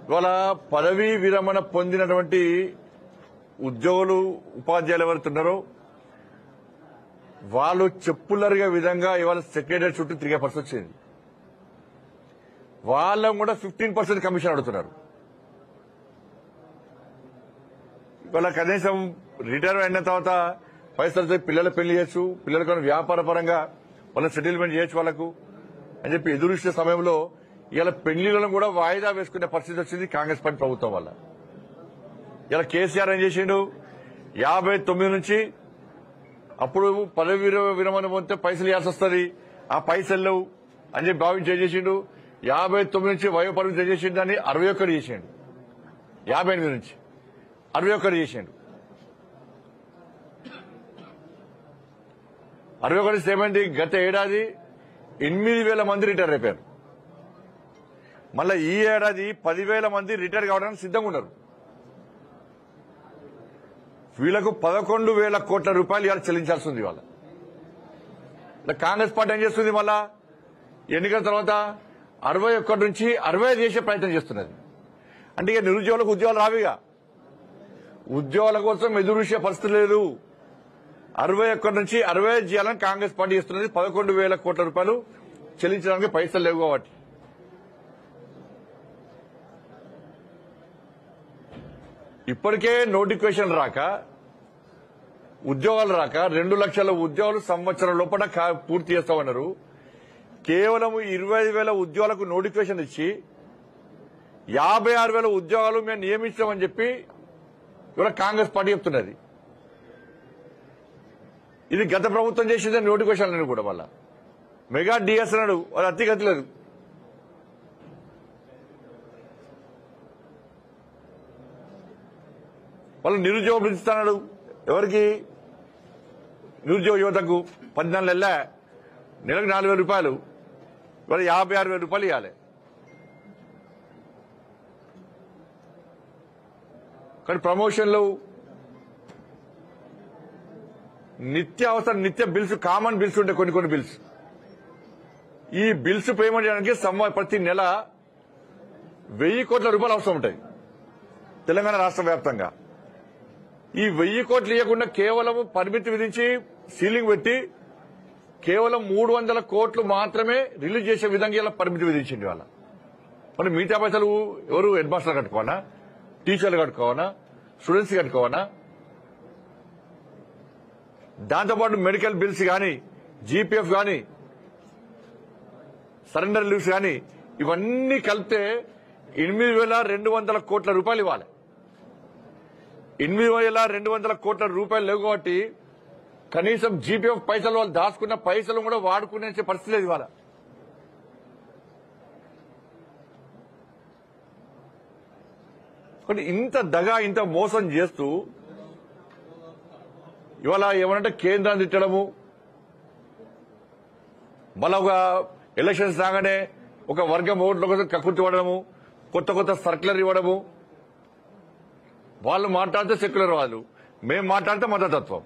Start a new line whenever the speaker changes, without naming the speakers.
ఇవాళ పదవీ విరమణ పొందినటువంటి ఉద్యోగులు ఉపాధ్యాయులు ఎవరుతున్నారో వాళ్ళు చెప్పులరిగే విధంగా ఇవాళ సెక్రటరీ చుట్టూ తిరిగే పరిస్థితి వచ్చింది. వాళ్ళం కూడా 15% కమిషన్ అడుగుతున్నారు. ఇవాళ కనీసం రిటైర్ అయిన తర్వాత పైసలతో పిల్లల పెళ్లి చేయొచ్చు, పిల్లలకు వ్యాపార పరంగా వాళ్ళని సెటిల్మెంట్ చేయొచ్చు వాళ్ళకు అని చెప్పి ఎదురు ఇచ్చే సమయంలో ఇలా పెళ్లిళ్లను కూడా వాయిదా వేసుకునే పరిస్థితి వచ్చింది కాంగ్రెస్ పార్టీ ప్రభుత్వం వల్ల. ఇలా కేసీఆర్ ఏం చేసిండు, 59 నుంచి అప్పుడు పదవి విరమణ పొందితే పైసలు ఇవ్వాల్సి వస్తుంది, ఆ పైసలు అని చెప్పి భావించి ఏం చేసిండు, 59 నుంచి వయో పరిమితి చేసిండు, దాన్ని 61 చేసిండు. 58 నుంచి 61 చేసిండు. 61 ఏమైంది, గత ఏడాది 8,000 మంది రిటైర్ అయిపోయారు. మళ్ళా ఈ ఏడాది 10,000 మంది రిటైర్ కావడానికి సిద్ధంగా ఉన్నారు. వీళ్లకు 11,000 కోట్ల రూపాయలు ఇవాళ చెల్లించాల్సి ఉంది. వాళ్ళ కాంగ్రెస్ పార్టీ ఏం చేస్తుంది, మళ్ళా ఎన్నికల తర్వాత 61 నుంచి 65 చేసే ప్రయత్నం చేస్తున్నది. అంటే ఇక నిరుద్యోగులకు ఉద్యోగాలు రావిగా, ఉద్యోగాల కోసం ఎదురు చూసే పరిస్థితి లేదు. 61 నుంచి 65 చేయాలని కాంగ్రెస్ పార్టీ చేస్తున్నది. 11,000 కోట్ల రూపాయలు చెల్లించడానికి పైసలు లేవు కాబట్టి. ఇప్పటికే నోటిఫికేషన్ రాక, ఉద్యోగాలు రాక 2 లక్షల ఉద్యోగాలు సంవత్సరం లోపల పూర్తి చేస్తామన్నారు. కేవలం 25,000 ఉద్యోగాలకు నోటిఫికేషన్ ఇచ్చి 56,000 ఉద్యోగాలు మేము నియమిస్తామని చెప్పి ఇవాళ కాంగ్రెస్ పార్టీ చెప్తున్నది. ఇది గత ప్రభుత్వం చేసిందే నోటిఫికేషన్ కూడా. మళ్ళా మెగా డిఎస్ అన్నాడు, అది అతిగతి లేదు. వాళ్ళు నిరుద్యోగ పిలుస్తున్నాడు. ఎవరికి? నిరుద్యోగ యువతకు 14 నెలల నెలకు 4,000 రూపాయలు, వాళ్ళు 56,000 రూపాయలు ఇవ్వాలి. కానీ ప్రమోషన్లు, నిత్య అవసరం, నిత్య బిల్స్, కామన్ బిల్స్ ఉంటాయి కొన్ని బిల్స్. ఈ బిల్స్ పేమెంట్ చేయడానికి ప్రతి నెల 1,000 కోట్ల రూపాయలు అవసరం ఉంటాయి తెలంగాణ రాష్ట్ర వ్యాప్తంగా. ఈ 1,000 కోట్లు ఇవ్వకుండా కేవలం పరిమితి విధించి సీలింగ్ పెట్టి కేవలం 300 కోట్లు మాత్రమే రిలీజ్ చేసే విధంగా ఇలా పరిమితి విధించింది వాళ్ళ. మరి మిగతా పైసలు ఎవరు? హెడ్ మాస్టర్ కట్టుకోవాలా, టీచర్లు కట్టుకోవాలా, స్టూడెంట్స్ కట్టుకోవాలా? దాంతోపాటు మెడికల్ బిల్స్ కానీ, జీపీఎఫ్ కానీ, సరెండర్ లీవ్స్ కానీ ఇవన్నీ కలిపితే 8,200 కోట్ల రూపాయలు ఇవ్వాలి. 8,200 కోట్ల రూపాయలు లేవు కాబట్టి కనీసం జీపీఎఫ్ పైసలు వాళ్ళు దాచుకున్న పైసలు కూడా వాడుకునే పరిస్థితి లేదు ఇవాళ. కానీ ఇంత దగా, ఇంత మోసం చేస్తూ ఇవాళ ఏమనంటే కేంద్రాన్ని తిట్టడము, మళ్ళా ఒక ఎలక్షన్స్ రాగానే ఒక వర్గం ఓట్ల కోసం కక్కుర్తి ఇవ్వడము, కొత్త సర్క్యులర్ ఇవ్వడము. వాళ్ళు మాట్లాడితే సెక్యులర్ వాళ్ళు, మేము మాట్లాడితే మతతత్వం.